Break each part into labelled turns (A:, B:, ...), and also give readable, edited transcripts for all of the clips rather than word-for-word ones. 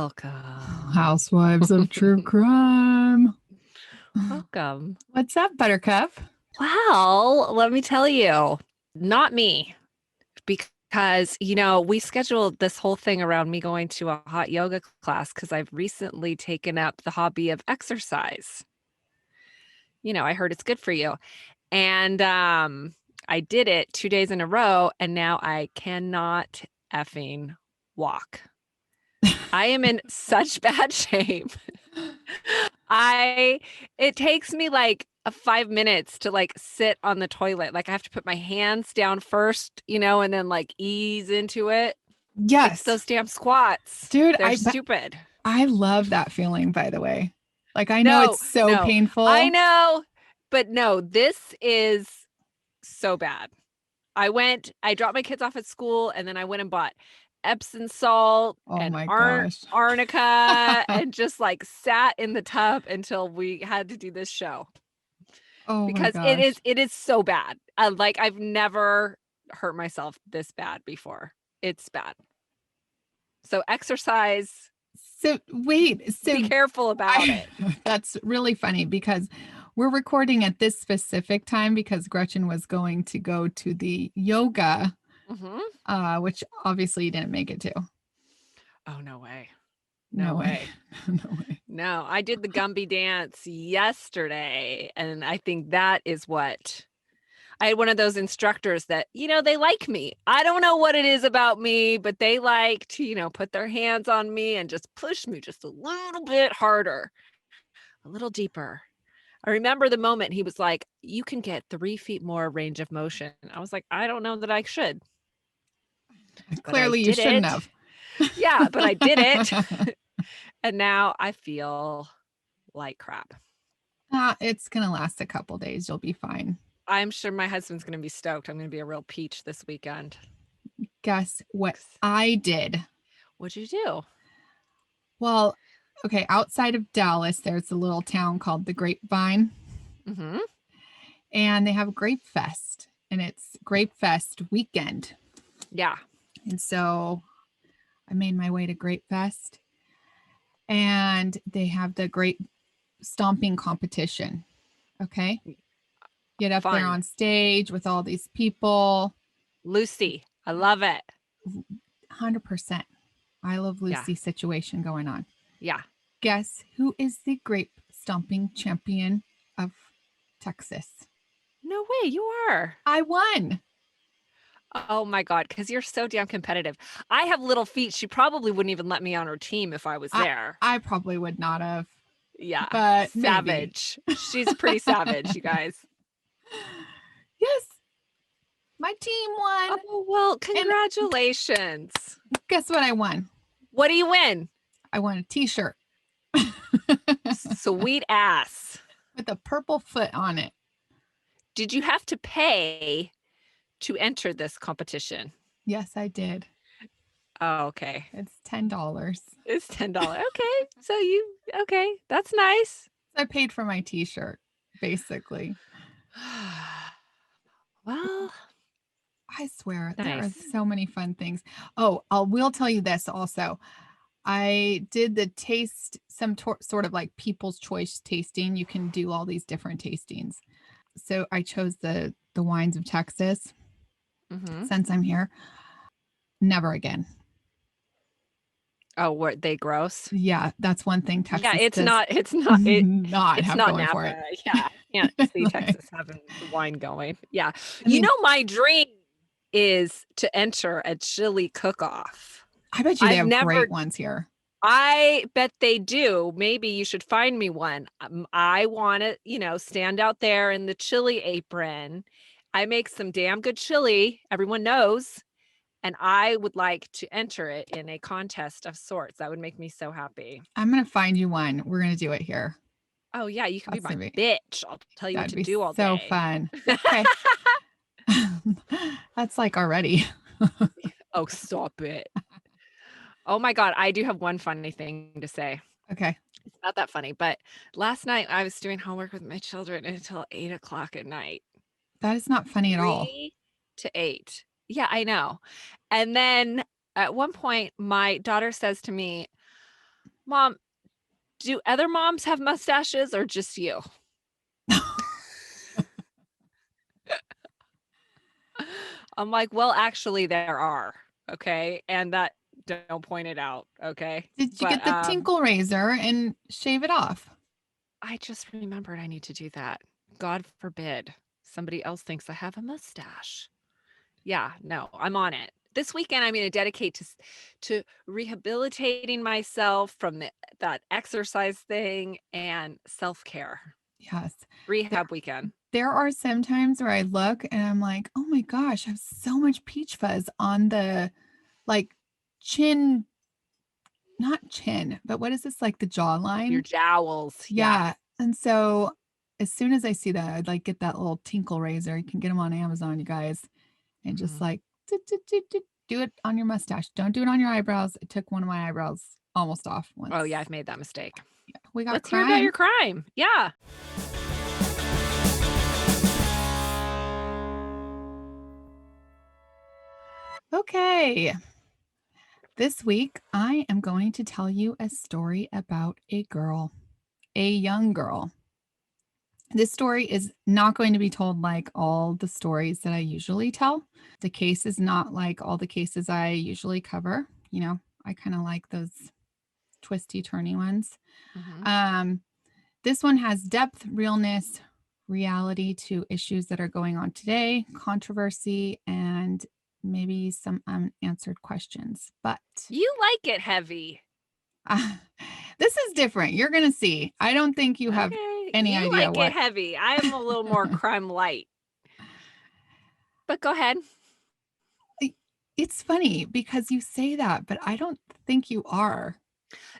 A: Welcome.
B: Housewives of True Crime.
A: Welcome.
B: What's up, Buttercup?
A: Well, let me tell you, not me, because, we scheduled this whole thing around me going to a hot yoga class because I've recently taken up the hobby of exercise. I heard it's good for you. And I did it 2 days in a row, and now I cannot effing walk. I am in such bad shape. It takes me like 5 minutes to like sit on the toilet. Like I have to put my hands down first, and then like ease into it. It's
B: Yes.
A: those damn squats.
B: Dude,
A: They're stupid.
B: I love that feeling, by the way. Like, I know
A: No,
B: it's so
A: no,
B: painful.
A: I know, but no, this is so bad. I dropped my kids off at school and then I went and bought Epsom salt
B: Oh
A: and
B: my gosh.
A: arnica and just like sat in the tub until we had to do this show
B: Oh my
A: because it
B: gosh.
A: is so bad. Like I've never hurt myself this bad before. It's bad. So exercise,
B: So wait,
A: be careful about it.
B: That's really funny because we're recording at this specific time because Gretchen was going to go to the yoga, which obviously you didn't make it to.
A: Oh, no way.
B: No
A: No
B: way.
A: way.
B: No way.
A: No, I did the Gumby dance yesterday, and I think that is what I had one of those instructors that, they like me. I don't know what it is about me, but they like to, put their hands on me and just push me just a little bit harder, a little deeper. I remember the moment he was like, you can get 3 feet more range of motion. I was like, I don't know that I should. But I
B: Clearly you
A: did
B: shouldn't
A: it.
B: have.
A: Yeah, but I did it. And now I feel like crap.
B: It's going to last a couple days. You'll be fine.
A: I'm sure my husband's going to be stoked. I'm going to be a real peach this weekend.
B: Guess what I did?
A: What'd you do?
B: Well, okay, outside of Dallas, there's a little town called the Grapevine.
A: Mm-hmm.
B: And they have a Grape Fest, and it's Grape Fest weekend.
A: Yeah.
B: And so I made my way to Grape Fest, and they have the grape stomping competition. Okay. Get up there on stage with all these people.
A: Lucy, I love it.
B: 100%. I love Lucy situation going on.
A: Yeah.
B: Guess who is the grape stomping champion of Texas?
A: No way, you are.
B: I won.
A: Oh my God, because you're so damn competitive. I have little feet. She probably wouldn't even let me on her team if I was there.
B: I probably would not have.
A: Yeah.
B: But
A: savage. Maybe. She's pretty savage, you guys.
B: Yes. My team won.
A: Oh, well, congratulations.
B: And guess what I won?
A: What do you win?
B: I won a t-shirt.
A: Sweet ass.
B: With a purple foot on it.
A: Did you have to pay to enter this competition?
B: Yes, I did.
A: Oh, okay.
B: It's $10.
A: It's $10. Okay. So okay. That's nice.
B: I paid for my t-shirt, basically.
A: Well,
B: I swear,
A: nice.
B: There are so many fun things. Oh, I will tell you this also. I did the taste, some sort of like people's choice tasting. You can do all these different tastings. So I chose the wines of Texas. Since I'm here. Never again.
A: Oh, were they gross?
B: Yeah, that's one thing Texas
A: Yeah, it's
B: does
A: not
B: it's
A: not
B: going
A: Napa.
B: for it.
A: Yeah, I can't see Texas having the wine going. Yeah. My dream is to enter a chili cook-off.
B: I bet you they have great ones here.
A: I bet they do. Maybe you should find me one. I want to, stand out there in the chili apron. I make some damn good chili. Everyone knows. And I would like to enter it in a contest of sorts. That would make me so happy.
B: I'm going to find you one. We're going to do it here.
A: Oh, yeah. You can be my bitch. I'll tell you what to do all day.
B: So fun. Okay. That's like already.
A: Oh, stop it. Oh, my God. I do have one funny thing to say.
B: Okay.
A: It's not that funny, but last night I was doing homework with my children until 8:00 at night.
B: That is not funny at all.
A: 3 to 8. Yeah, I know. And then at one point, my daughter says to me, Mom, do other moms have mustaches or just you? I'm like, "Well, actually, there are." Okay, and that don't point it out, okay?
B: Did you
A: But,
B: get the tinkle razor and shave it off?
A: I just remembered I need to do that. God forbid somebody else thinks I have a mustache. Yeah, no, I'm on it. This weekend, I'm gonna dedicate to rehabilitating myself from that exercise thing and self-care.
B: Yes. There
A: Rehab weekend.
B: there are some times where I look and I'm like, "Oh my gosh, I have so much peach fuzz on the, like, chin," not chin, but what is this, like, the
A: Your
B: jawline?
A: jowls, yeah.
B: Yeah, and so, as soon as I see that, I'd, like, get that little tinkle razor. You can get them on Amazon, you guys, and just,
A: Mhm.
B: like, "Toot, toot, toot, toot," do it on your mustache. Don't do it on your eyebrows. I took one of my eyebrows almost off
A: Oh, yeah,
B: once.
A: I've made that mistake.
B: Yeah, we got
A: Let's hear about your
B: crime.
A: crime. Yeah.
B: Okay. This week, I am going to tell you a story about a girl, a young girl. This story is not going to be told like all the stories that I usually tell. The case is not like all the cases I usually cover. I kind of like those twisty, turny ones.
A: Mhm.
B: Um, this one has depth, realness, reality to issues that are going on today, controversy, and maybe some unanswered questions. But
A: You like it heavy.
B: uh, this is different. You're going to see. I don't think you have
A: Okay,
B: any
A: you
B: idea
A: like it
B: what.
A: heavy. I am a little more crime light. But go ahead.
B: I- It's funny because you say that, but I don't think you are.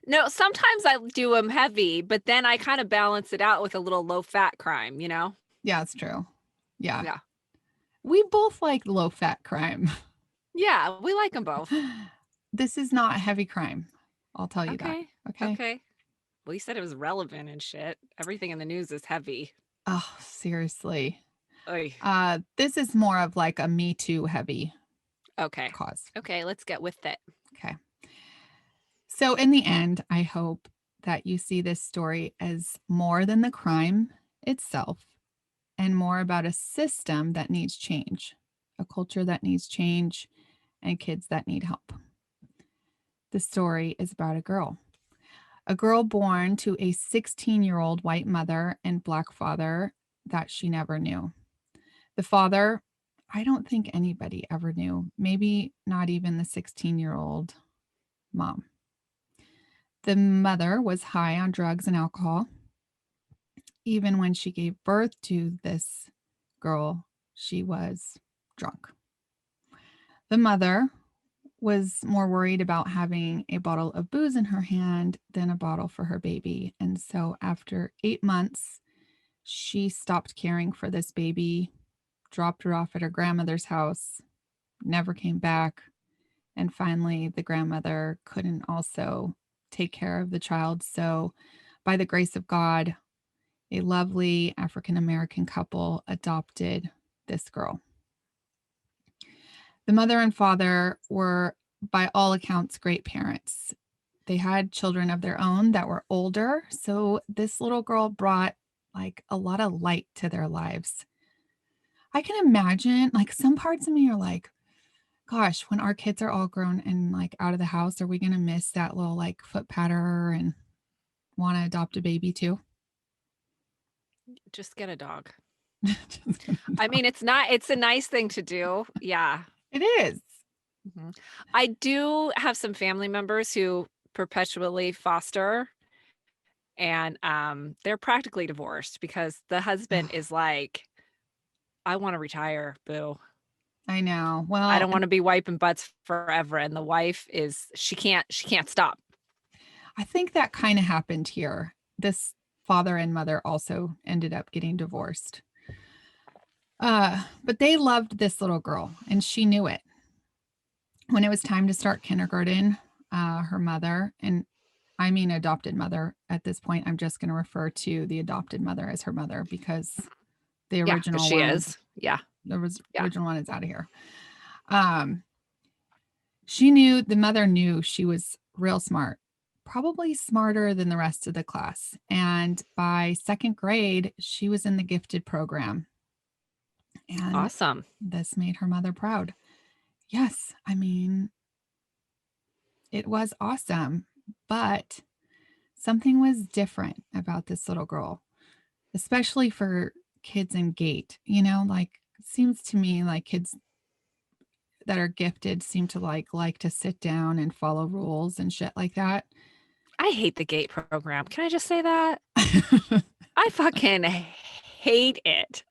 A: No, sometimes I do them heavy, but then I kinda balance it out with a little low fat crime, you know?
B: Yeah, it's true. Yeah.
A: Yeah.
B: We both like low fat crime.
A: Yeah, we like them both.
B: This is not heavy crime. I'll tell you that.
A: Okay,
B: Okay.
A: okay. Well, you said it was relevant and shit. Everything in the news is heavy.
B: Oh, seriously.
A: Oy.
B: This is more of like a Me Too heavy
A: Okay.
B: cause.
A: Okay, let's get with it.
B: Okay. So, in the end, I hope that you see this story as more than the crime itself and more about a system that needs change, a culture that needs change, and kids that need help. The story is about a girl born to a 16-year-old white mother and black father that she never knew. The father, I don't think anybody ever knew, maybe not even the 16-year-old mom. The mother was high on drugs and alcohol. Even when she gave birth to this girl, she was drunk. The mother was more worried about having a bottle of booze in her hand than a bottle for her baby. And so, after 8 months, she stopped caring for this baby, dropped her off at her grandmother's house, never came back. And finally, the grandmother couldn't also take care of the child. So, by the grace of God, a lovely African American couple adopted this girl. The mother and father were, by all accounts, great parents. They had children of their own that were older. So, this little girl brought like a lot of light to their lives. I can imagine, like, some parts of me are like, gosh, when our kids are all grown and like out of the house, are we going to miss that little like foot patter and want to adopt a baby too?
A: Just get a dog.
B: Just kidding.
A: I mean, it's a nice thing to do. Yeah.
B: It is.
A: Mhm. I do have some family members who perpetually foster, and, they're practically divorced because the husband is like, "I wanna retire, boo.
B: I know.
A: I
B: Well,
A: don't wanna be wiping butts forever," and the wife is she can't stop.
B: I think that kind of happened here. This father and mother also ended up getting divorced. But they loved this little girl and she knew it. When it was time to start kindergarten, her mother, and I mean adopted mother at this point, I'm just going to refer to the adopted mother as her mother because the
A: Yeah, because
B: original
A: she
B: one,
A: is. Yeah, yeah.
B: original one is out of here. Um, she knew the mother knew she was real smart, probably smarter than the rest of the class. And by second grade, she was in the gifted program. And
A: Awesome.
B: this made her mother proud. Yes, I mean, it was awesome, but something was different about this little girl, especially for kids in gate. Like, seems to me like kids that are gifted seem to like to sit down and follow rules and shit like that.
A: I hate the GATE program. Can I just say that? I fucking hate it.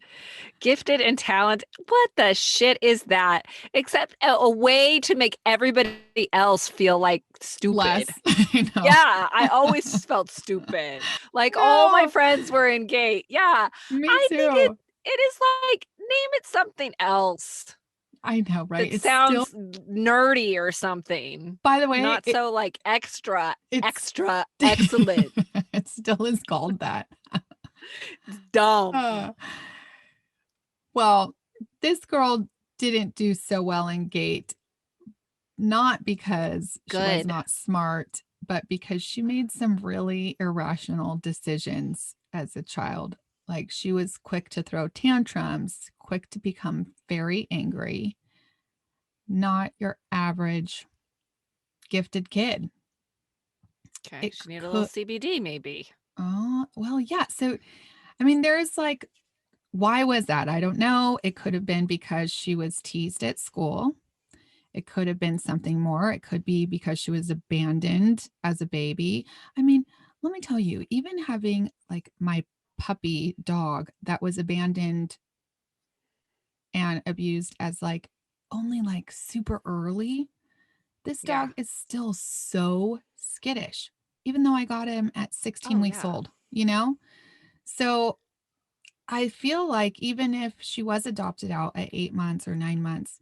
A: Gifted and talent. What the shit is that? Except a way to make everybody else feel like
B: Less.
A: stupid.
B: I know.
A: Yeah, I always felt stupid. Like all my
B: No,
A: friends were in GATE. Yeah,
B: me
A: I think
B: too.
A: it is like name it something else
B: I know, right?
A: that
B: It's still,
A: sounds nerdy or something.
B: by the way,
A: Not so like extra,
B: it's
A: extra excellent.
B: it still is called that.
A: Dumb.
B: Uh, well, this girl didn't do so well in gate, not because she was
A: Good.
B: not smart, but because she made some really irrational decisions as a child. Like, she was quick to throw tantrums, quick to become very angry, not your average gifted kid.
A: Okay,
B: It
A: she needed a little
B: could,
A: CBD maybe.
B: oh, well, yeah. So, I mean, there's like, why was that? I don't know. It could have been because she was teased at school. It could have been something more. It could be because she was abandoned as a baby. I mean, let me tell you, even having like my puppy dog that was abandoned and abused as like only like super early, this
A: Yeah.
B: dog is still so skittish, even though I got him at 16
A: Oh
B: weeks
A: yeah.
B: old? So I feel like even if she was adopted out at 8 months or 9 months,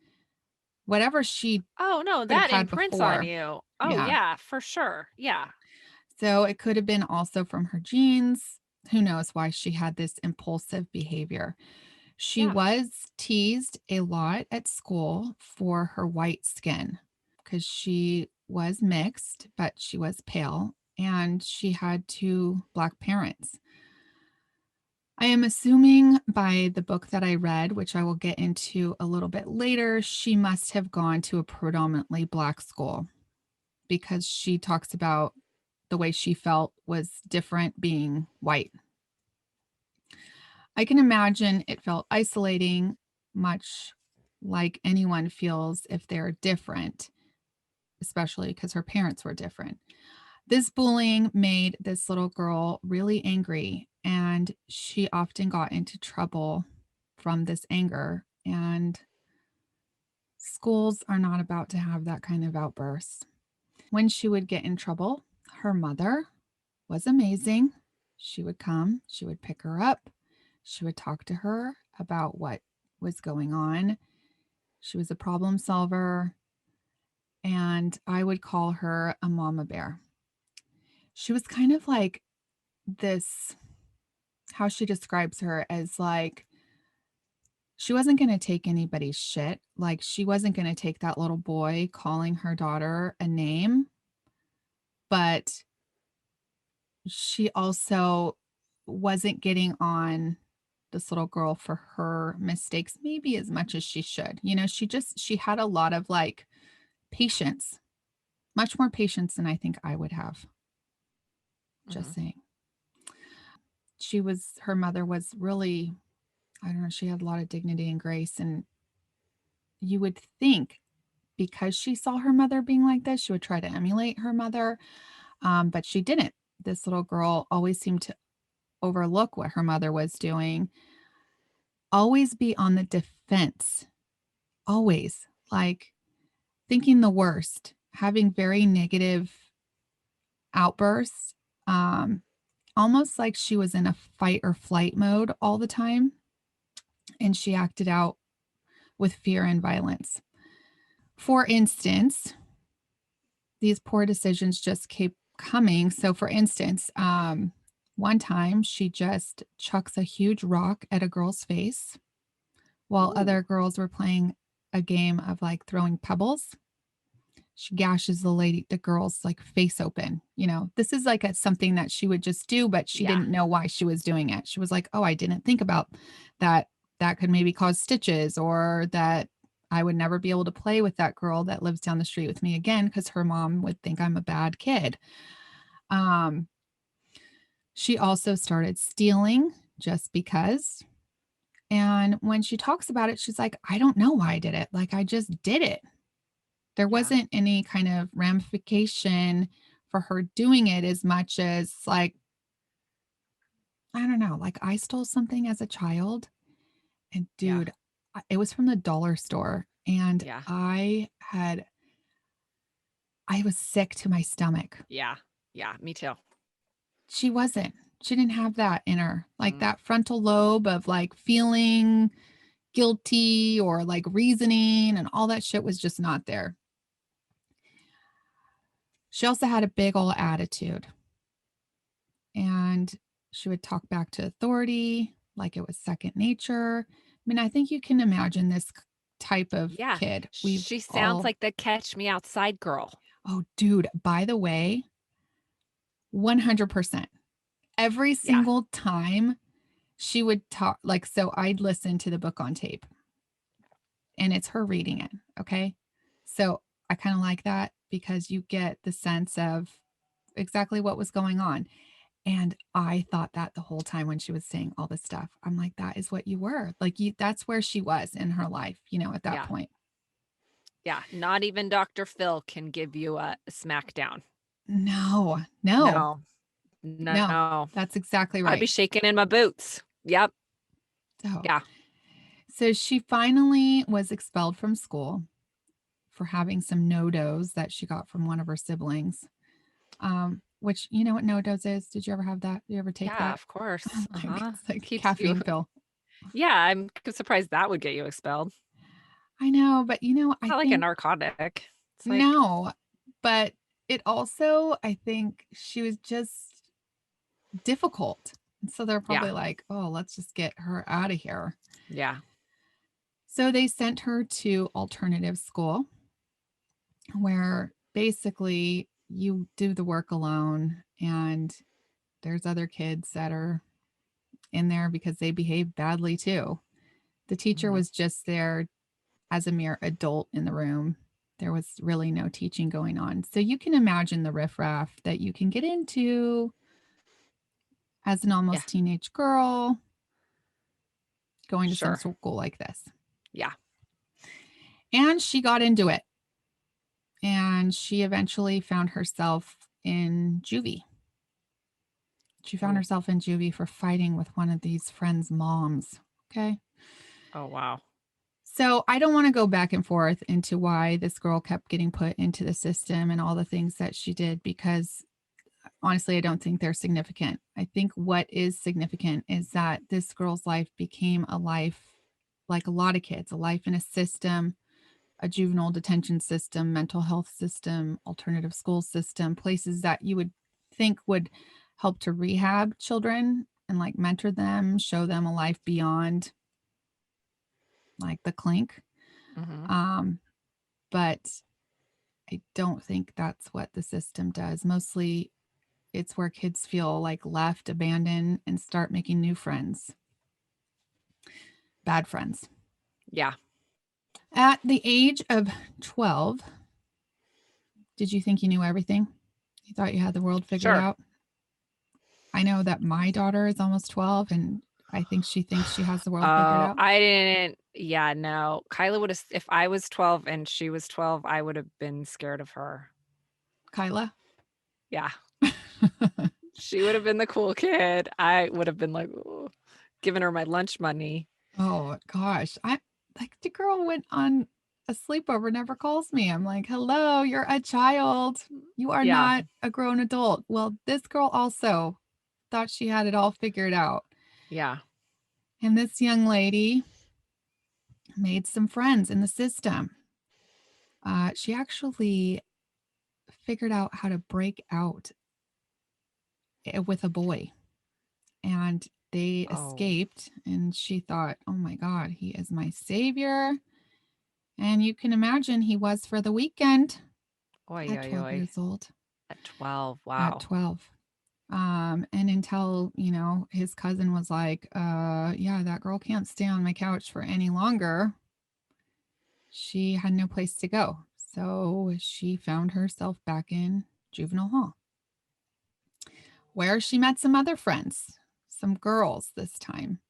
B: whatever she
A: Oh no,
B: could have
A: that
B: had
A: imprints on
B: before,
A: you. Oh
B: yeah.
A: yeah, for sure. Yeah.
B: So it could have been also from her genes. Who knows why she had this impulsive behavior? She
A: Yeah.
B: was teased a lot at school for her white skin because she was mixed, but she was pale and she had two Black parents. I am assuming by the book that I read, which I will get into a little bit later, she must have gone to a predominantly Black school because she talks about the way she felt was different being white. I can imagine it felt isolating, much like anyone feels if they're different, especially because her parents were different. This bullying made this little girl really angry, and she often got into trouble from this anger. And schools are not about to have that kind of outburst. When she would get in trouble, her mother was amazing. She would come, she would pick her up, she would talk to her about what was going on. She was a problem solver, and I would call her a mama bear. She was kind of like this, how she describes her as like, she wasn't going to take anybody's shit. Like, she wasn't going to take that little boy calling her daughter a name, but she also wasn't getting on this little girl for her mistakes maybe as much as she should. She had a lot of like patience, much more patience than I think I would have.
A: Hmm.
B: Just saying. Her mother was really, I don't know, she had a lot of dignity and grace. And you would think because she saw her mother being like this, she would try to emulate her mother. But she didn't. This little girl always seemed to overlook what her mother was doing, always be on the defense, always like thinking the worst, having very negative outbursts, um, almost like she was in a fight or flight mode all the time. And she acted out with fear and violence. For instance, these poor decisions just keep coming. So, for instance, one time she just chucks a huge rock at a girl's face while
A: Ooh.
B: other girls were playing a game of like throwing pebbles. She gashes the girl's like face open. This is like something that she would just do, but she
A: Yeah.
B: didn't know why she was doing it. She was like, oh, I didn't think about that. That could maybe cause stitches, or that I would never be able to play with that girl that lives down the street with me again, because her mom would think I'm a bad kid. Um, she also started stealing just because. And when she talks about it, she's like, I don't know why I did it. Like, I just did it. There
A: Yeah.
B: wasn't any kind of ramification for her doing it, as much as like, I don't know, like I stole something as a child, and
A: Yeah.
B: dude, it was from the dollar store, and
A: Yeah.
B: I was sick to my stomach.
A: Yeah. Yeah. Me too.
B: She wasn't. She didn't have that in her. Like
A: Mm.
B: that frontal lobe of like feeling guilty or like reasoning and all that shit was just not there. She also had a big old attitude, and she would talk back to authority like it was second nature. I mean, I think you can imagine this type of
A: Yeah.
B: kid. We've
A: She sounds
B: all,
A: like the catch me outside girl.
B: oh, dude, by the way, 100%. Every
A: Yeah.
B: single time she would talk, like, so I'd listen to the book on tape, and it's her reading it. Okay. So I kind of like that because you get the sense of exactly what was going on. And I thought that the whole time when she was saying all this stuff. I'm like, that is what you were. Like, that's where she was in her life, at that
A: Yeah.
B: point.
A: Yeah. Not even Dr. Phil can give you a smackdown.
B: No, no,
A: No.
B: no.
A: No.
B: That's exactly
A: I'd be
B: right.
A: shaking in my boots. Yep.
B: So,
A: Yeah.
B: so she finally was expelled from school for having some no-dos that she got from one of her siblings. Which, you know what no-dos is? Did you ever have that? Did you ever take
A: Yeah,
B: that?
A: of course.
B: Like,
A: Uh-huh.
B: it's like
A: Keeps you
B: caffeine pill.
A: Yeah, I'm surprised that would get you expelled.
B: I know, but
A: It's
B: I
A: not like a
B: think
A: narcotic. It's like,
B: no, but it also, I think she was just difficult. And so they're
A: yeah,
B: probably like, oh, let's just get her out of here.
A: yeah,
B: So they sent her to alternative school, where basically you do the work alone, and there's other kids that are in there because they behave badly too. The teacher
A: mhm,
B: was just there as a mere adult in the room. There was really no teaching going on. So you can imagine the riffraff that you can get into as an
A: yeah,
B: almost teenage girl going to some
A: sure,
B: school like this.
A: yeah.
B: And she got into it. And she eventually found herself in juvie. She found
A: Oh,
B: herself in juvie for fighting with one of these friends' moms. Okay.
A: oh, wow.
B: So I don't want to go back and forth into why this girl kept getting put into the system and all the things that she did, because honestly, I don't think they're significant. I think what is significant is that this girl's life became a life like a lot of kids, a life in a system, a juvenile detention system, mental health system, alternative school system, places that you would think would help to rehab children and like mentor them, show them a life beyond like the clink.
A: Mhm.
B: Um, but I don't think that's what the system does. Mostly it's where kids feel like left, abandoned, and start making new friends, bad friends.
A: Yeah,
B: At the age of 12, did you think you knew everything? You thought you had the world figured
A: sure.
B: out? I know that my daughter is almost 12, and I think she thinks she has the world figured
A: Oh,
B: out.
A: I didn't yeah, no. Kyla would have if I was 12 and she was 12, I would have been scared of her.
B: Kyla?
A: Yeah. She would have been the cool kid. I would have been like, "Ooh," giving her my lunch money.
B: Oh gosh. I like the girl went on a sleepover, never calls me. I'm like, hello, you're a child. You are
A: Yeah,
B: not a grown adult. Well, this girl also thought she had it all figured out.
A: yeah.
B: And this young lady made some friends in the system. She actually figured out how to break out with a boy, and they
A: Oh,
B: escaped. And she thought, oh my God, he is my savior. And you can imagine he was for the weekend.
A: Oy,
B: at
A: oy,
B: 12
A: oy.
B: years old.
A: At 12.
B: At
A: Wow.
B: 12. And until, his cousin was like, yeah, that girl can't stay on my couch for any longer. She had no place to go. So she found herself back in juvenile hall, where she met some other friends, some girls this time.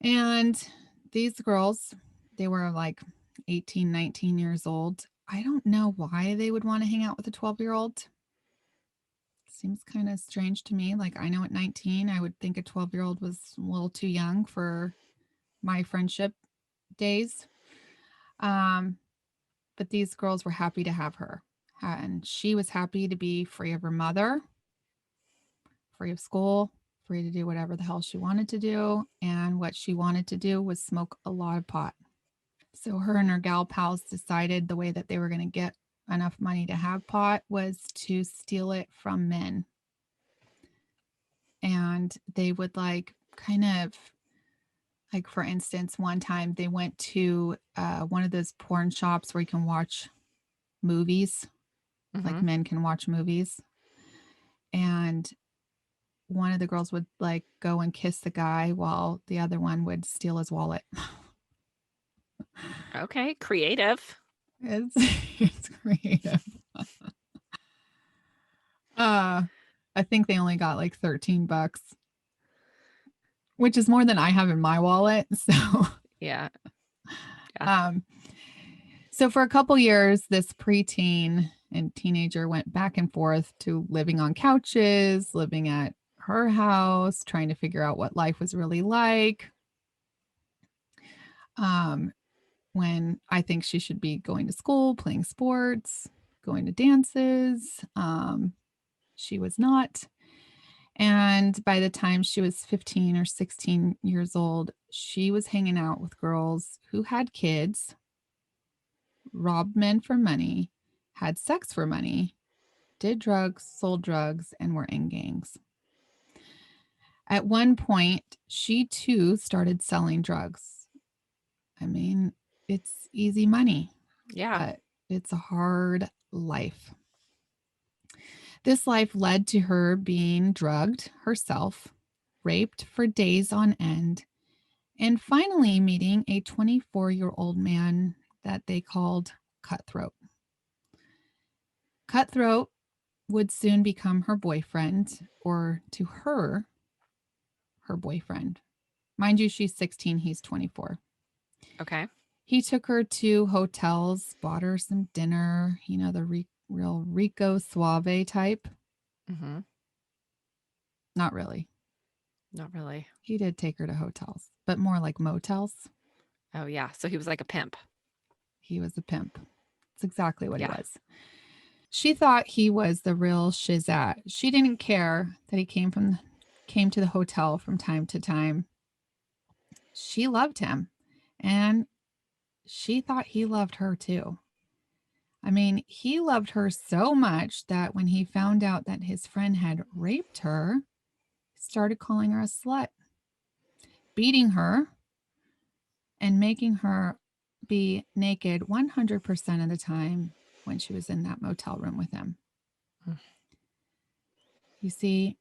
B: And these girls, they were like 18, 19 years old. I don't know why they would want to hang out with a 12-year-old. Seems kind of strange to me. Like, I know at 19, I would think a 12-year-old was a little too young for my friendship days. But these girls were happy to have her. And she was happy to be free of her mother, free of school, free to do whatever the hell she wanted to do. And what she wanted to do was smoke a lot of pot. So her and her gal pals decided the way that they were going to get enough money to have pot was to steal it from men. And they would like kind of like, for instance, one time they went to one of those porn shops where you can watch movies, like
A: Mm-hmm.
B: men can watch movies. And one of the girls would like go and kiss the guy while the other one would steal his wallet.
A: Okay. Creative.
B: It's it's creative. I think they only got like $13, which is more than I have in my wallet. So,
A: Yeah. Yeah.
B: um, so for a couple years, this preteen and teenager went back and forth to living on couches, living at her house, trying to figure out what life was really like. When I think she should be going to school, playing sports, going to dances. She was not. And by the time she was 15 or 16 years old, she was hanging out with girls who had kids, robbed men for money, had sex for money, did drugs, sold drugs, and were in gangs. At one point, she too started selling drugs. I mean, it's easy money,
A: Yeah.
B: but it's a hard life. This life led to her being drugged herself, raped for days on end, and finally meeting a 24-year-old man that they called Cutthroat. Cutthroat would soon become her boyfriend, or to her, her boyfriend. Mind you, she's 16, he's 24.
A: Okay.
B: He took her to hotels, bought her some dinner, the real Rico Suave type.
A: Mm-hmm.
B: Not really.
A: Not really.
B: He did take her to hotels, but more like motels.
A: Oh, yeah. So he was like a pimp.
B: He was a pimp. That's exactly what he
A: Yeah.
B: was. She thought he was the real shizat. She didn't care that he came to the hotel from time to time. She loved him, and she thought he loved her too. I mean, he loved her so much that when he found out that his friend had raped her, he started calling her a slut, beating her, and making her be naked 100% of the time when she was in that motel room with him.
A: Mm.
B: You see,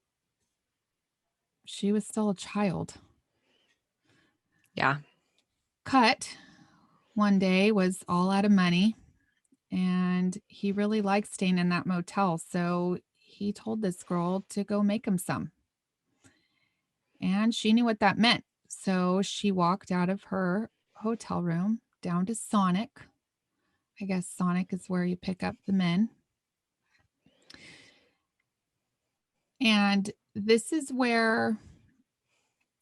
B: she was still a child.
A: Yeah.
B: Cut one day was all out of money, and he really liked staying in that motel. So he told this girl to go make him some. And she knew what that meant. So she walked out of her hotel room down to Sonic. I guess Sonic is where you pick up the men. And this is where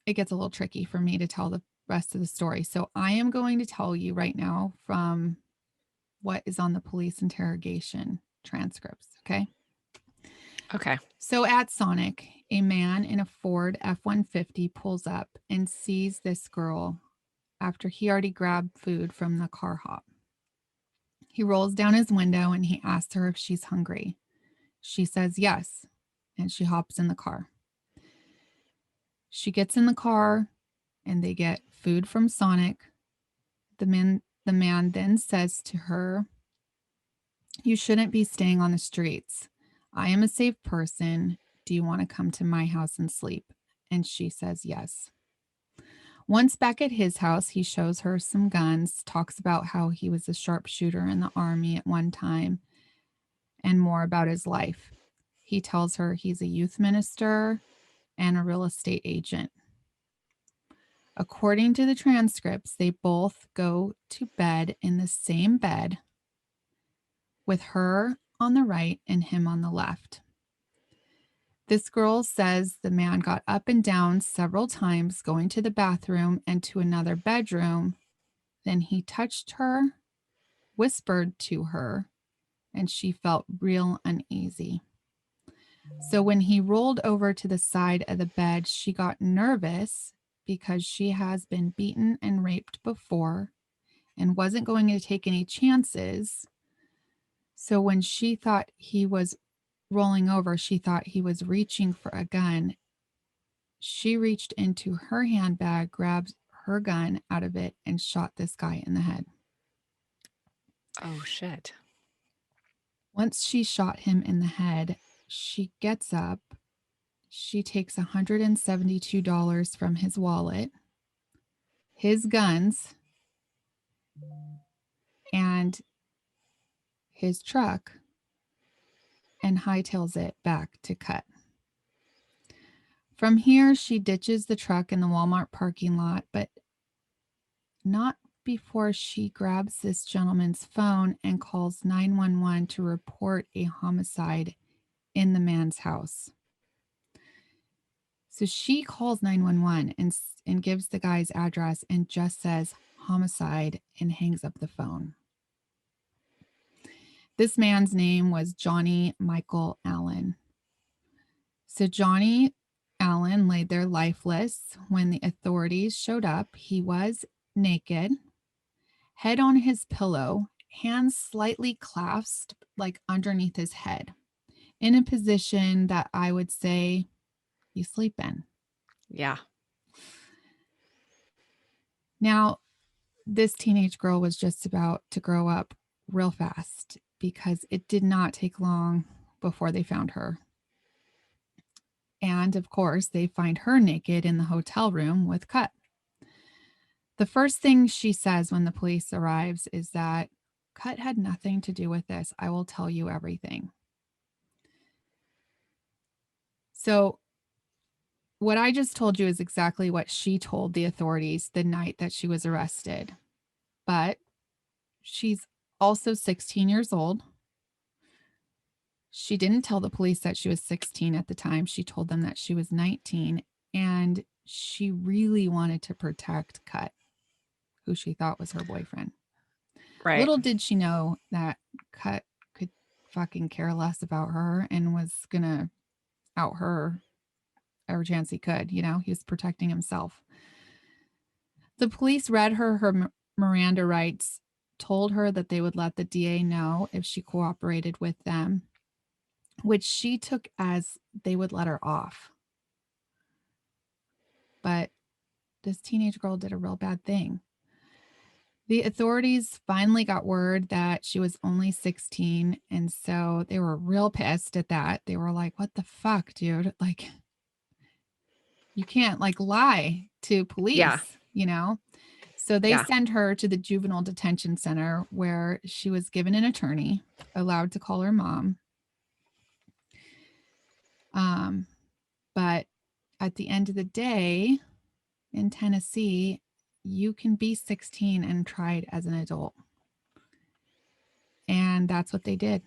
B: it gets a little tricky for me to tell the rest of the story. So I am going to tell you right now from what is on the police interrogation transcripts. Okay.
A: Okay.
B: So at Sonic, a man in a Ford F-150 pulls up and sees this girl after he already grabbed food from the car hop. He rolls down his window and he asks her if she's hungry. She says yes, and she hops in the car. She gets in the car and they get food from Sonic. The man then says to her, You shouldn't be staying on the streets. I am a safe person. Do you want to come to my house and sleep? And she says yes. Once back at his house, he shows her some guns, talks about how he was a sharpshooter in the army at one time, and more about his life. He tells her he's a youth minister and a real estate agent. According to the transcripts, they both go to bed in the same bed with her on the right and him on the left. This girl says the man got up and down several times, going to the bathroom and to another bedroom. Then he touched her, whispered to her, and she felt real uneasy. So when he rolled over to the side of the bed, she got nervous because she has been beaten and raped before and wasn't going to take any chances. So when she thought he was rolling over, she thought he was reaching for a gun. She reached into her handbag, grabbed her gun out of it, and shot this guy in the head.
A: Oh, shit.
B: Once she shot him in the head, she gets up. She takes $172 from his wallet, his guns, and his truck, and hightails it back to Cut. From here, she ditches the truck in the Walmart parking lot, but not before she grabs this gentleman's phone and calls 911 to report a homicide in the man's house. So she calls 911 and gives the guy's address and just says homicide and hangs up the phone. This man's name was Johnny Michael Allen. So Johnny Allen laid there lifeless. When the authorities showed up, he was naked, head on his pillow, hands slightly clasped like underneath his head, in a position that I would say you sleep in.
A: Yeah.
B: Now, this teenage girl was just about to grow up real fast because it did not take long before they found her. And of course, they find her naked in the hotel room with Cut. The first thing she says when the police arrives is that Cut had nothing to do with this. I will tell you everything. So what I just told you is exactly what she told the authorities the night that she was arrested. But she's also 16 years old. She didn't tell the police that she was 16 at the time. She told them that she was 19, and she really wanted to protect Cut, who she thought was her boyfriend.
A: Right.
B: Little did she know that Cut could fucking care less about her and was going to out her every chance he could. You know, he was protecting himself. The police read her Miranda rights, told her that they would let the DA know if she cooperated with them, which she took as they would let her off. But this teenage girl did a real bad thing. The authorities finally got word that she was only 16, and so they were real pissed at that. They were like, what the fuck, dude? Like, you can't like lie to police,
A: Yeah.
B: you know? So they
A: Yeah.
B: send her to the juvenile detention center where she was given an attorney, allowed to call her mom. But at the end of the day, in Tennessee, you can be 16 and tried as an adult. And that's what they did.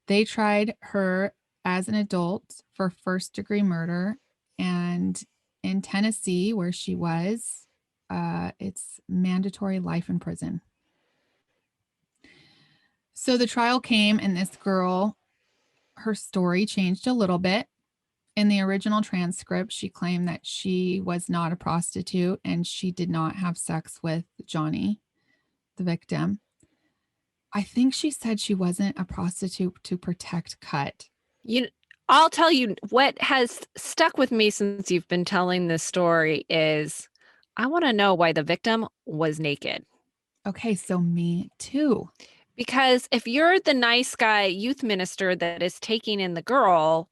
B: They tried her as an adult for first-degree murder. And in Tennessee, where she was, it's mandatory life in prison. So the trial came, and this girl, her story changed a little bit. In the original transcript, she claimed that she was not a prostitute and she did not have sex with Johnny, the victim. I think she said she wasn't a prostitute to protect Cut.
A: I'll tell you what has stuck with me since you've been telling this story is I want to know why the victim was naked.
B: Okay, so me too.
A: Because if you're the nice guy youth minister that is taking in the girl,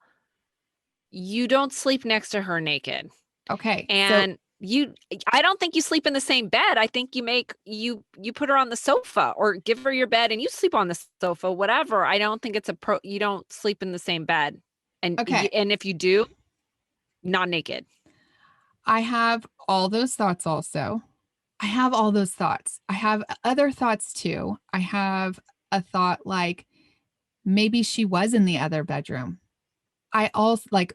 A: you don't sleep next to her naked.
B: Okay, so
A: And I don't think you sleep in the same bed. I think you put her on the sofa or give her your bed and you sleep on the sofa, whatever. I don't think it's you don't sleep in the same bed.
B: okay,
A: And if you do, not naked.
B: I have all those thoughts also. I have all those thoughts. I have other thoughts too. I have a thought like maybe she was in the other bedroom. I also like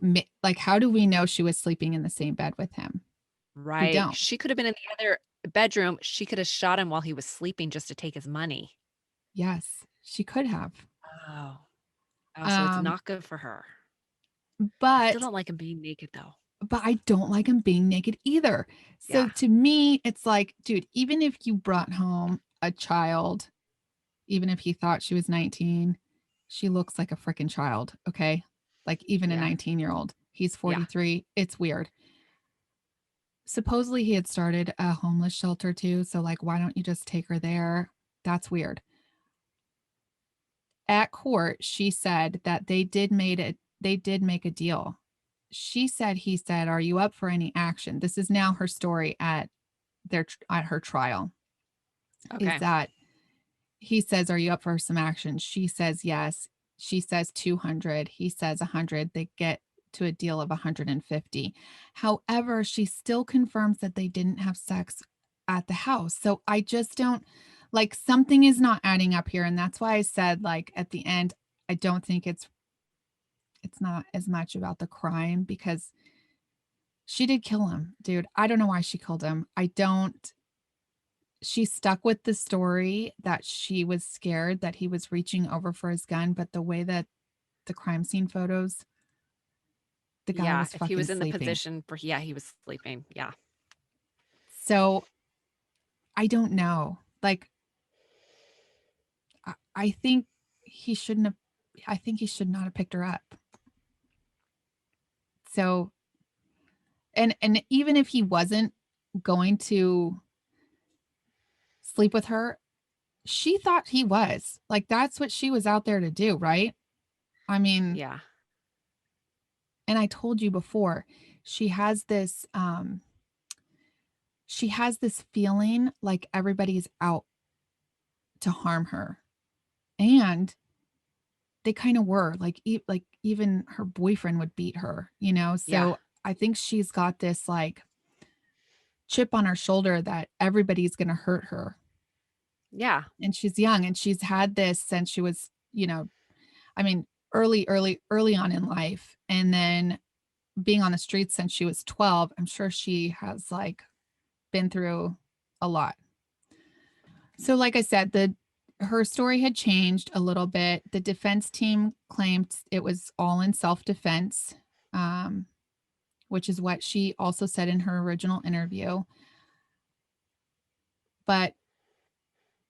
B: how do we know she was sleeping in the same bed with him? We
A: Right.
B: don't.
A: She could have been in the other bedroom. She could have shot him while he was sleeping just to take his money.
B: Yes, she could have.
A: Oh. Oh, so it's
B: Um,
A: not good for her. I still
B: but
A: don't like him being naked though.
B: I don't like him being naked either. So
A: Yeah.
B: to me, it's like, dude, even if you brought home a child, even if he thought she was 19, she looks like a freaking child. Okay. Like even a
A: Yeah.
B: 19-year-old. He's
A: Yeah.
B: 43. It's weird. Supposedly he had started a homeless shelter too. So, like, why don't you just take her there? That's weird. At court, she said that they did make a deal. She said he said, "Are you up for any action?" This is now her story at her trial. Is
A: Okay.
B: that he says, "Are you up for some action?" She says, "Yes." She says 200. He says 100. They get to a deal of 150. However, she still confirms that they didn't have sex at the house. So I just don't like something is not adding up here. And that's why I said, like, at the end, I don't think it's not as much about the crime because she did kill him, dude. I don't know why she killed him. I don't she stuck with the story that she was scared that he was reaching over for his gun, but the way that the crime scene photos, the guy
A: Yeah.
B: was
A: If he
B: fucking
A: was in the
B: sleeping.
A: position for, yeah, he was sleeping. Yeah.
B: So I don't know. Like, I think he shouldn't have, I think he should not have picked her up. So, and even if he wasn't going to sleep with her, she thought he was. Like, that's what she was out there to do, right? I mean,
A: Yeah.
B: and I told you before, she has this she has this feeling like everybody's out to harm her. And they kind of were like like even her boyfriend would beat her, you know?
A: Yeah.
B: So I think she's got this like chip on her shoulder that everybody's going to hurt her.
A: Yeah.
B: And she's young and she's had this since she was, I mean, early on in life. And then being on the streets since she was 12, I'm sure she has like been through a lot. So, like I said, the her story had changed a little bit. The defense team claimed it was all in self-defense, um, which is what she also said in her original interview. But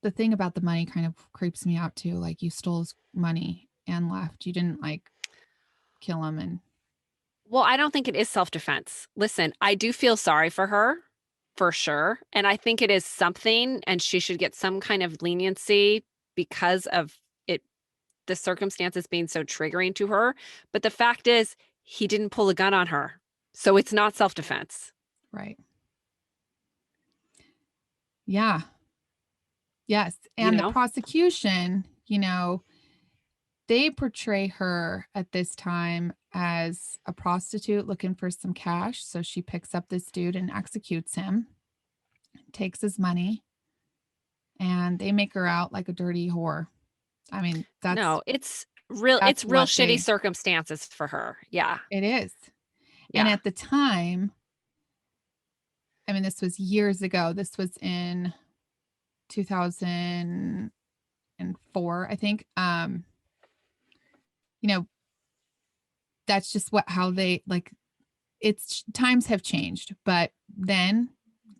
B: the thing about the money kind of creeps me out too. Like you stole his money and left. You didn't like kill him and
A: Well, I don't think it is self-defense. Listen, I do feel sorry for her for sure. And I think it is something, and she should get some kind of leniency because of it, the circumstances being so triggering to her. But the fact is, he didn't pull a gun on her. So it's not self-defense,
B: right. Yeah. Yes.
A: you
B: And the
A: know?
B: prosecution, they portray her at this time as a prostitute looking for some cash. So she picks up this dude and executes him, takes his money, and they make her out like a dirty whore. I mean,
A: No,
B: that's
A: it's real
B: what
A: shitty
B: they
A: circumstances for her. Yeah.
B: it is. And
A: Yeah.
B: at the time, I mean, this was years ago. This was in 2004, I think. You know, that's just how they like it's times have changed, but then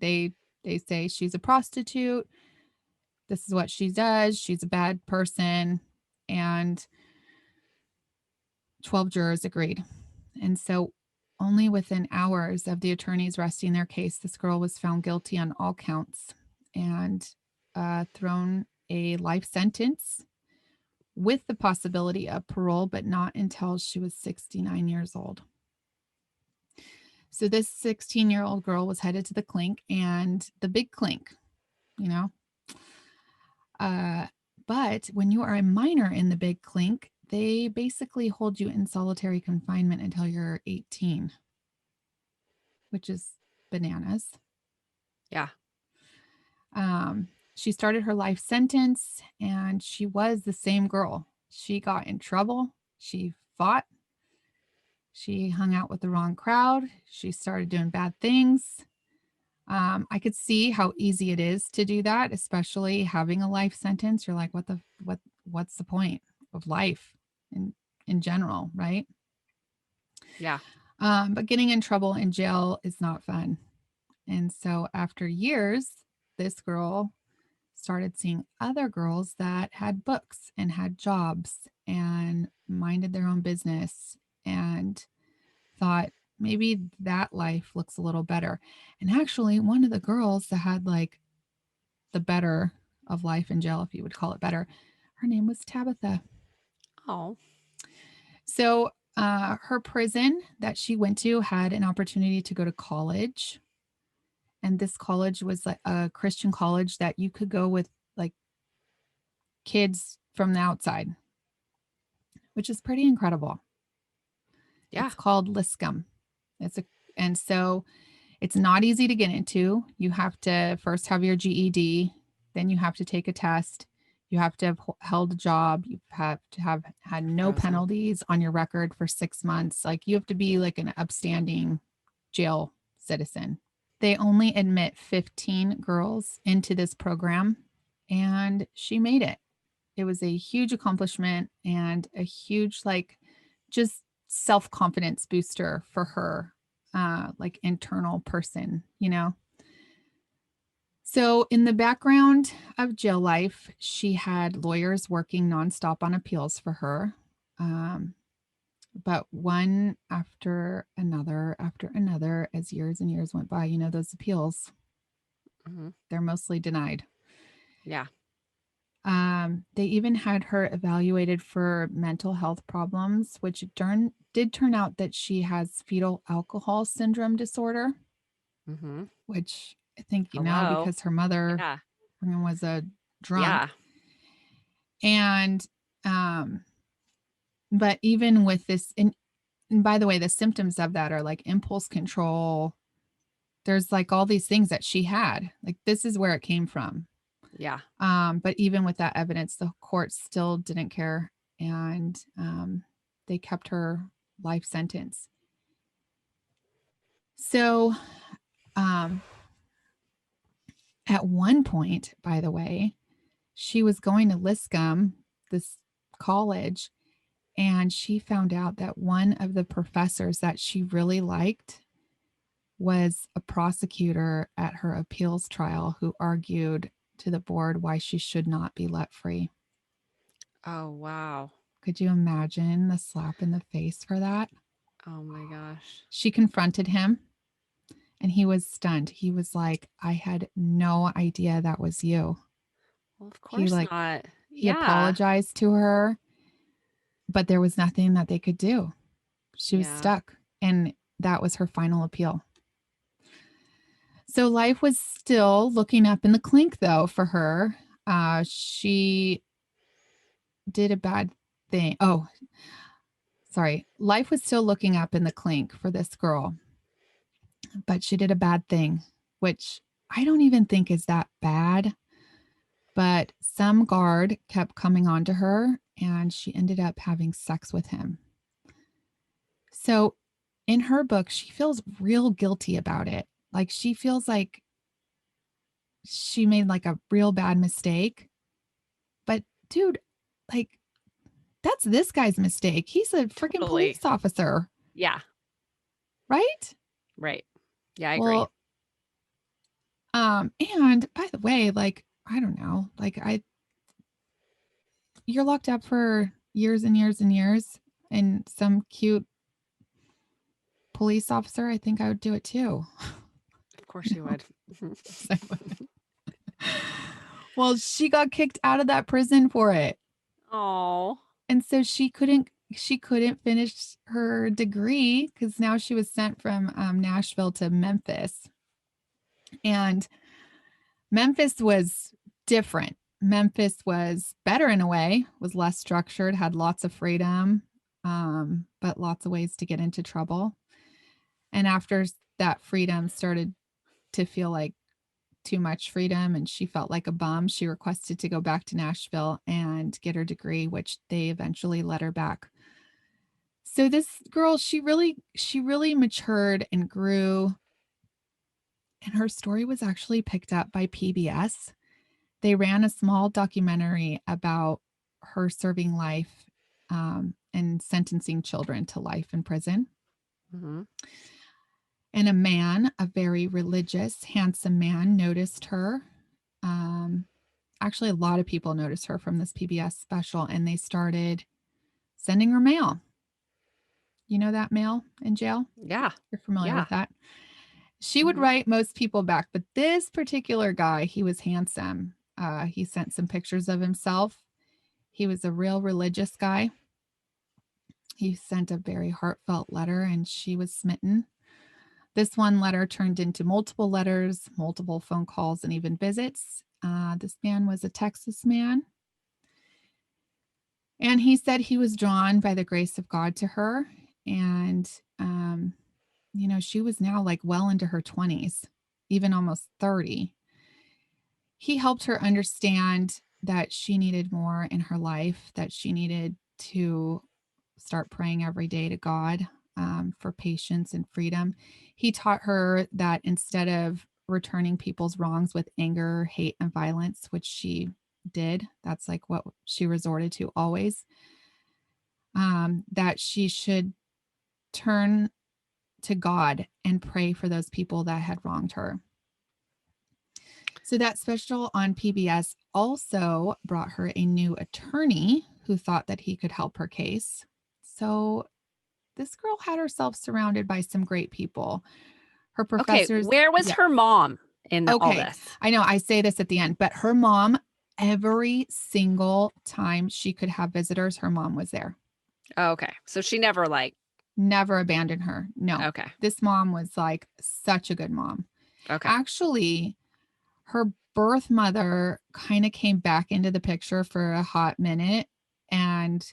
B: they they say she's a prostitute. This is what she does. She's a bad person. And 12 jurors agreed. And so only within hours of the attorneys resting their case, this girl was found guilty on all counts and thrown a life sentence with the possibility of parole, but not until she was 69 years old. So this 16-year-old girl was headed to the clink, and the big clink, you know. But when you are a minor in the big clink, they basically hold you in solitary confinement until you're 18, which is bananas.
A: Yeah.
B: She started her life sentence, and she was the same girl. She got in trouble. She fought. She hung out with the wrong crowd. She started doing bad things. I could see how easy it is to do that, especially having a life sentence. You're like, what's the point of life in general, right?
A: Yeah.
B: But getting in trouble in jail is not fun. And so after years, this girl started seeing other girls that had books and had jobs and minded their own business, and thought maybe that life looks a little better. And actually, one of the girls that had like the better of life in jail, if you would call it better, her name was Tabitha.
A: Oh.
B: So her prison that she went to had an opportunity to go to college. And this college was like a Christian college that you could go with like kids from the outside, which is pretty incredible.
A: Yeah.
B: It's called Liscum. And so it's not easy to get into. You have to first have your GED, then you have to take a test. You have to have held a job. You have to have had no
A: Frozen.
B: penalties on your record for 6 months. Like you have to be like an upstanding jail citizen. They only admit 15 girls into this program, and she made it. It was a huge accomplishment and a huge, like, just self-confidence booster for her, like internal person, you know? So in the background of jail life, she had lawyers working nonstop on appeals for her. But one after another, as years and years went by, you know, those appeals, they're mostly denied.
A: Yeah.
B: They even had her evaluated for mental health problems, which did turn out that she has fetal alcohol syndrome disorder, which I think you know
A: Hello.
B: because her mother
A: Yeah.
B: was a drunk.
A: Yeah.
B: And but even with this, and by the way, the symptoms of that are like impulse control. There's like all these things that she had. Like this is where it came from.
A: Yeah.
B: But even with that evidence, the court still didn't care, and they kept her life sentence. So at one point, by the way, she was going to Liscum, this college, and she found out that one of the professors that she really liked was a prosecutor at her appeals trial who argued to the board why she should not be let free.
A: Oh, wow.
B: Could you imagine the slap in the face for that?
A: Oh my gosh.
B: She confronted him, and he was stunned. He was like, I had no idea that was you.
A: Well, of
B: He
A: course
B: like
A: not.
B: he
A: Yeah.
B: apologized to her, but there was nothing that they could do. She was
A: Yeah.
B: stuck, and that was her final appeal. So life was still looking up in the clink though for her. She did a bad thing. Oh, sorry. Life was still looking up in the clink for this girl, but she did a bad thing, which I don't even think is that bad. But some guard kept coming on to her, and she ended up having sex with him. So in her book, she feels real guilty about it. Like she feels like she made like a real bad mistake. But dude, like that's this guy's mistake. He's a freaking
A: Totally.
B: police officer,
A: Yeah.
B: right?
A: Right. Yeah, I agree.
B: Well, and by the way, like I don't know, like you're locked up for years and years and years, and some cute police officer, I think I would do it too.
A: Of course you would.
B: So, Well, she got kicked out of that prison for it.
A: Oh.
B: And so she couldn't finish her degree because now she was sent from Nashville to Memphis. And Memphis was different. Memphis was better in a way, was less structured, had lots of freedom, but lots of ways to get into trouble. And after that freedom started to feel like too much freedom and she felt like a bum, she requested to go back to Nashville and get her degree, which they eventually let her back. So this girl, she really matured and grew, and her story was actually picked up by PBS. They ran a small documentary about her serving life and sentencing children to life in prison.
A: Mhm.
B: And a man, a very religious, handsome man, noticed her. Um, Actually, a lot of people noticed her from this PBS special, and they started sending her mail. You know that mail in jail?
A: Yeah.
B: You're familiar
A: Yeah.
B: with that. She would
A: Mhm.
B: write most people back, but this particular guy, he was handsome. He sent some pictures of himself. He was a real religious guy. He sent a very heartfelt letter, and she was smitten. This one letter turned into multiple letters, multiple phone calls, and even visits. This man was a Texas man. And he said he was drawn by the grace of God to her. And, she was now like well into her 20s, even almost 30. He helped her understand that she needed more in her life, that she needed to start praying every day to God for patience and freedom. He taught her that instead of returning people's wrongs with anger, hate, and violence, which she did, that's like what she resorted to always, that she should turn to God and pray for those people that had wronged her. So that special on PBS also brought her a new attorney who thought that he could help her case. So this girl had herself surrounded by some great people. Her
A: Okay,
B: professors,
A: where was
B: yeah.
A: her mom in all
B: Okay.
A: this?
B: I know I say this at the end, but her mom, every single time she could have visitors, her mom was there.
A: Oh, okay. So she never
B: Never abandoned her. No.
A: okay.
B: This mom was like such a good mom.
A: Okay.
B: Actually, her birth mother kind of came back into the picture for a hot minute, and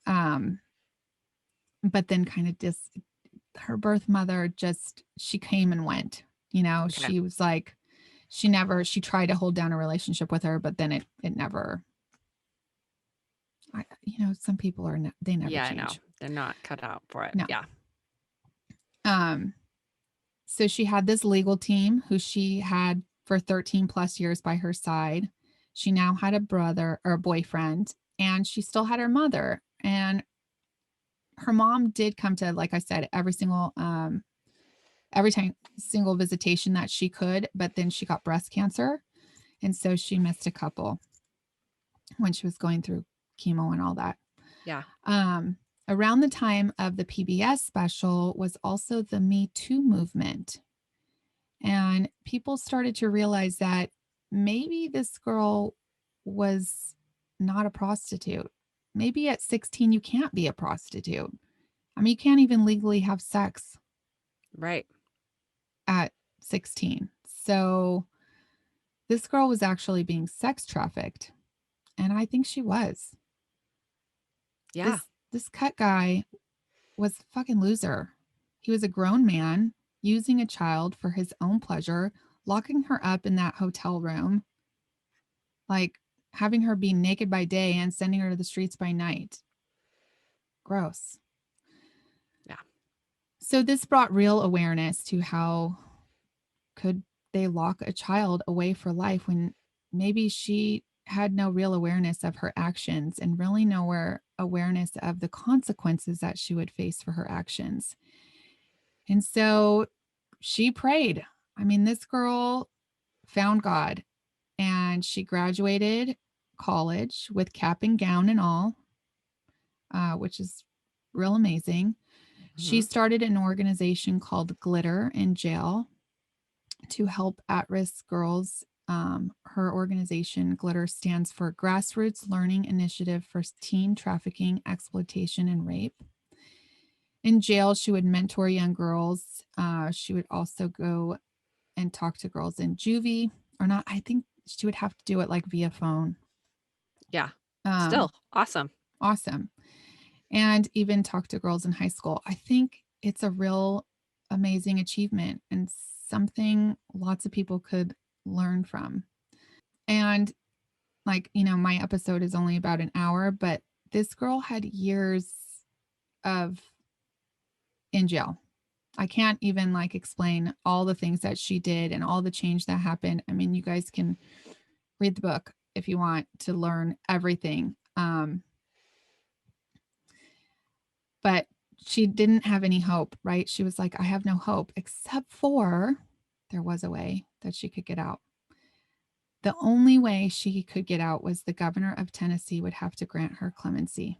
B: um but then kind of just her birth mother just she came and went.
A: Okay.
B: She was like she tried to hold down a relationship with her, but then it never some people they never
A: Yeah, I know.
B: change.
A: They're not cut out for it.
B: No.
A: Yeah.
B: Um so she had this legal team who she had for 13 plus years by her side. She now had a brother or a boyfriend, and she still had her mother. And her mom did come to, like I said, every time single visitation that she could, but then she got breast cancer. And so she missed a couple when she was going through chemo and all that.
A: Yeah.
B: Around the time of the PBS special was also the Me Too movement. And people started to realize that maybe this girl was not a prostitute. Maybe at 16, you can't be a prostitute. I mean, you can't even legally have sex
A: Right.
B: at 16. So this girl was actually being sex trafficked. And I think she was.
A: Yeah.
B: This cut guy was a fucking loser. He was a grown man using a child for his own pleasure, locking her up in that hotel room, like having her be naked by day and sending her to the streets by night. Gross.
A: Yeah.
B: So this brought real awareness to how could they lock a child away for life when maybe she had no real awareness of her actions and really no awareness of the consequences that she would face for her actions. And so she prayed. I mean, this girl found God, and she graduated college with cap and gown and all, which is real amazing. She
A: Mhm.
B: started an organization called Glitter in jail to help at risk girls her organization, Glitter, stands for Grassroots Learning Initiative for Teen Trafficking, Exploitation, and Rape. In jail, she would mentor young girls. She would also go and talk to girls in juvie, or not. I think she would have to do it like via phone.
A: Yeah.
B: Um,
A: Still awesome.
B: awesome. And even talk to girls in high school. I think it's a real amazing achievement and something lots of people could learn from. And like, my episode is only about an hour, but this girl had years of in jail. I can't even like explain all the things that she did and all the change that happened. I mean, you guys can read the book if you want to learn everything. But she didn't have any hope, right? She was like, I have no hope, except for there was a way that she could get out. The only way she could get out was the governor of Tennessee would have to grant her clemency.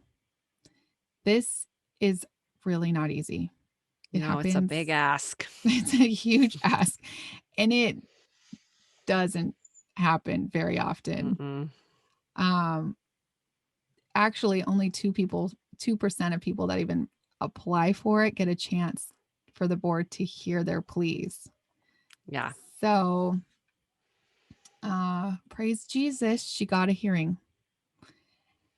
B: This is really not easy. It
A: No, it's a
B: happens.
A: big ask.
B: It's a huge ask. And it doesn't happen very often.
A: Mm-mm.
B: Actually, only 2% of people that even apply for it get a chance for the board to hear their pleas.
A: Yeah.
B: So, praise Jesus, she got a hearing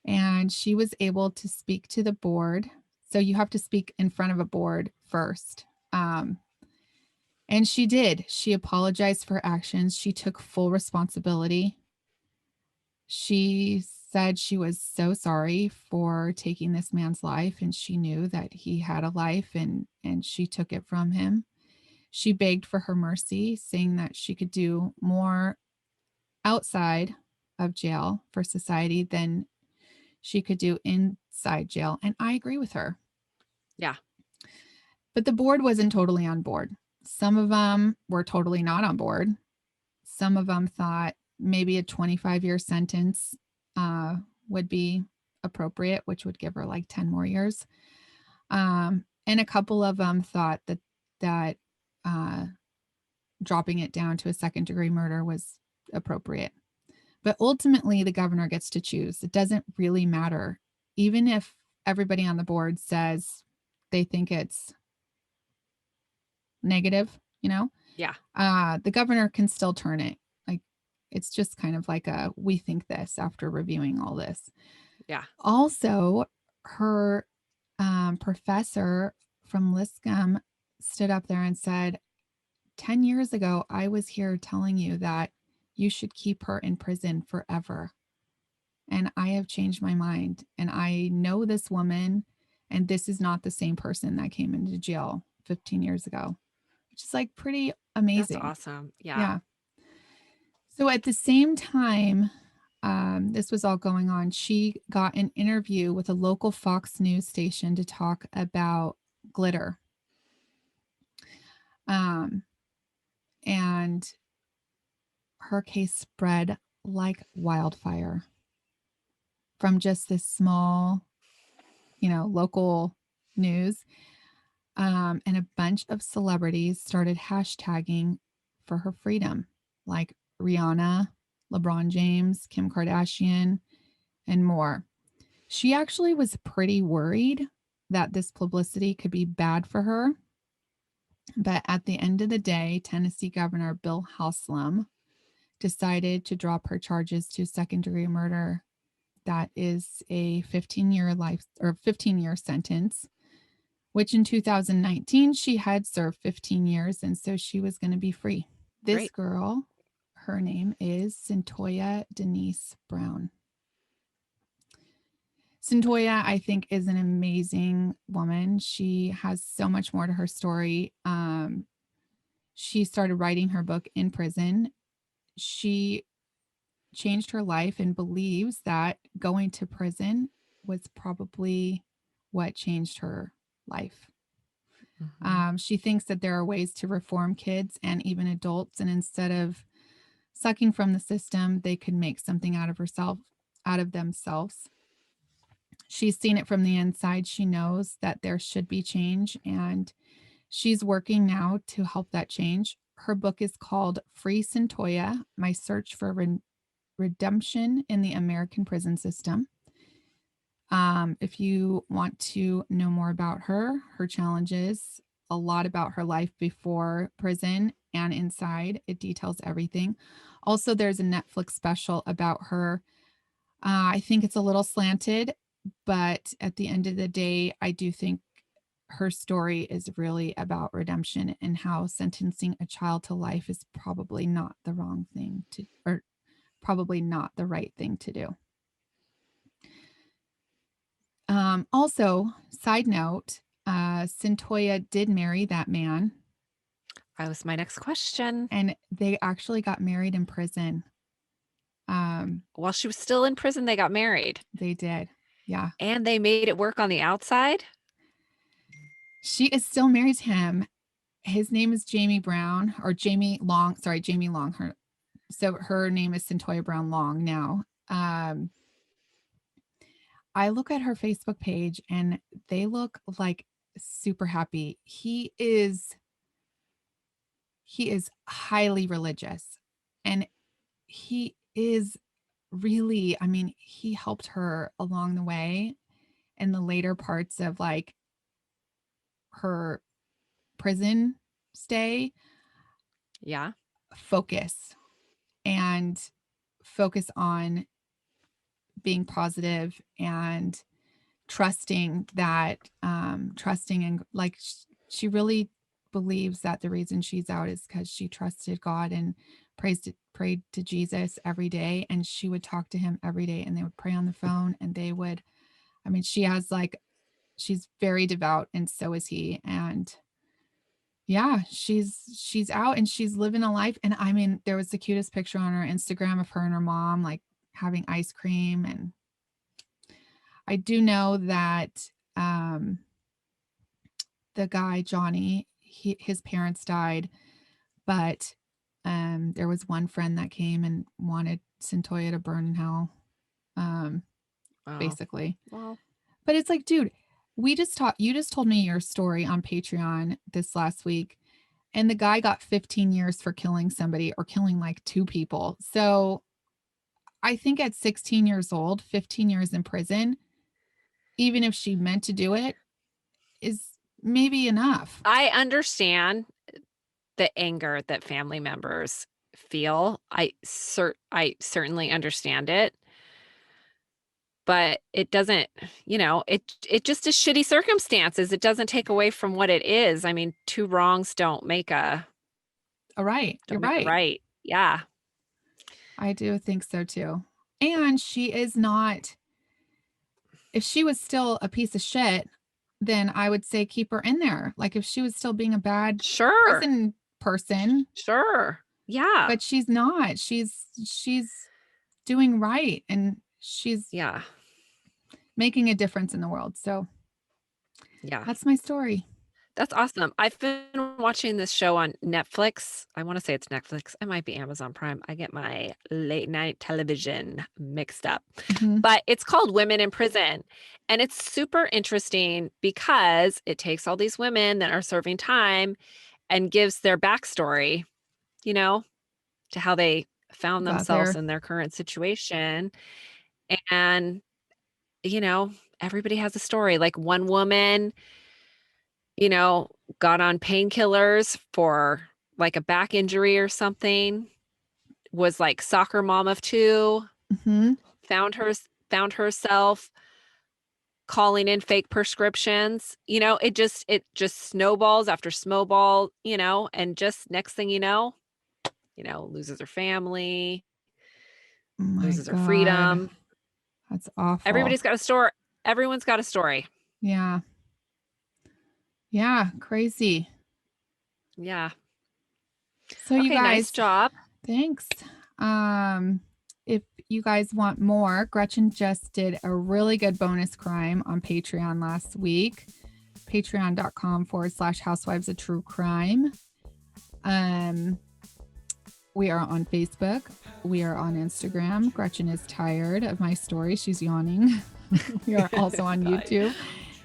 B: and she was able to speak to the board. So you have to speak in front of a board first. And she did. She apologized for actions. She took full responsibility. She said she was so sorry for taking this man's life and she knew that he had a life and she took it from him. She begged for her mercy, saying that she could do more outside of jail for society than she could do inside jail. And I agree with her.
A: Yeah.
B: But the board wasn't totally on board. Some of them were totally not on board. Some of them thought maybe a 25-year sentence would be appropriate, which would give her like 10 more years. And a couple of them thought that dropping it down to a second-degree murder was appropriate. But ultimately, the governor gets to choose. It doesn't really matter. Even if everybody on the board says they think it's negative,
A: Yeah.
B: the governor can still turn it. Like, it's just kind of like we think this after reviewing all this.
A: Yeah.
B: Also, her professor from Liscum stood up there and said, 10 years ago, I was here telling you that you should keep her in prison forever. And I have changed my mind. And I know this woman, and this is not the same person that came into jail 15 years ago, which is like pretty
A: That's
B: amazing.
A: awesome. Yeah.
B: Yeah. So at the same time, this was all going on, she got an interview with a local Fox News station to talk about glitter. And her case spread like wildfire from just this small, local news. And a bunch of celebrities started hashtagging for her freedom, like Rihanna, LeBron James, Kim Kardashian, and more. She actually was pretty worried that this publicity could be bad for her. But at the end of the day, Tennessee Governor Bill Haslam decided to drop her charges to second-degree murder. That is a 15-year sentence, which in 2019 she had served 15 years, and so she was going to be free. This
A: Great.
B: girl, her name is Cyntoia Denise Brown. Cyntoia, I think, is an amazing woman. She has so much more to her story. She started writing her book in prison. She changed her life and believes that going to prison was probably what changed her life. She thinks that there are ways to reform kids and even adults, and instead of sucking from the system, they could make something out of themselves. She's seen it from the inside. She knows that there should be change, and she's working now to help that change. Her book is called Free Cyntoia: My Search for Redemption in the American Prison System. If you want to know more about her challenges, a lot about her life before prison and inside, it details everything. Also, there's a Netflix special about her. I think it's a little slanted, but at the end of the day, I do think her story is really about redemption and how sentencing a child to life is probably not the wrong thing to, or probably not the right thing to do. Also, side note, Cyntoia did marry that man,
A: That was my next question.
B: and they actually got married in prison.
A: While she was still in prison, they got married.
B: They did. Yeah.
A: And they made it work on the outside?
B: She is still married to him. His name is Jamie Brown, or Jamie Long. Sorry, Jamie Long. Her name is Cyntoia Brown Long now. I look at her Facebook page and they look like super happy. He is highly religious, and he is really, I mean, he helped her along the way in the later parts of like her prison stay.
A: Yeah.
B: Focus on being positive and trusting and like she really believes that the reason she's out is because she trusted God and prayed to Jesus every day, and she would talk to him every day, and they would pray on the phone, and they would, I mean, she's very devout, and so is he. And yeah, she's out and she's living a life. And I mean, there was the cutest picture on her Instagram of her and her mom like having ice cream. And I do know that the guy Johnny, his parents died, but there was one friend that came and wanted Cyntoia to burn in hell, basically.
A: Well,
B: but it's like, dude, you just told me your story on Patreon this last week, and the guy got 15 years for killing somebody, or killing like 2 people. So I think at 16 years old, 15 years in prison, even if she meant to do it, is maybe enough.
A: I understand the anger that family members feel. I certainly understand it. But it doesn't, it just is shitty circumstances. It doesn't take away from what it is. I mean, 2 wrongs don't make a
B: Right. You're right.
A: right. Yeah.
B: I do think so too. And she is not, if she was still a piece of shit, then I would say keep her in there. Like if she was still being a bad
A: Sure.
B: prison person.
A: Sure. Yeah.
B: But she's not. She's doing right, and she's making a difference in the world. So
A: yeah,
B: that's my story.
A: That's awesome. I've been watching this show on Netflix. I want to say it's Netflix. It might be Amazon Prime. I get my late night television mixed up. But it's called Women in Prison. And it's super interesting because it takes all these women that are serving time and gives their backstory, to how they found themselves in their current situation. And, everybody has a story. Like one woman, got on painkillers for like a back injury or something, was like soccer mom of 2, found herself calling in fake prescriptions. It just snowballs after snowball, and just next thing loses her family, loses her freedom.
B: That's awful.
A: Everybody's got a story. Everyone's got a story.
B: Yeah. Yeah. Crazy.
A: Yeah.
B: So you guys,
A: nice job.
B: Thanks. If you guys want more, Gretchen just did a really good bonus crime on Patreon last week. Patreon.com/Housewives of True Crime. We are on Facebook. We are on Instagram. Gretchen is tired of my story. She's yawning. We are also on YouTube.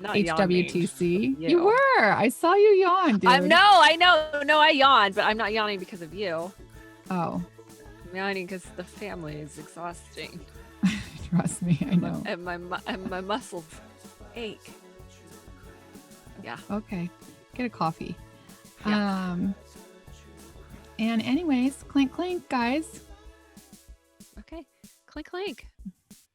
A: not yawning because
B: HWTC.
A: of
B: You
A: you.
B: were. I saw you yawn, dude.
A: I know, I yawned, but I'm not yawning because of you.
B: Oh,
A: I'm yawning because the family is exhausting.
B: trust me, I know.
A: And my muscles ache. Yeah.
B: Okay, get a coffee.
A: Yeah.
B: And anyways, clink clink, guys.
A: Okay. Clink clink.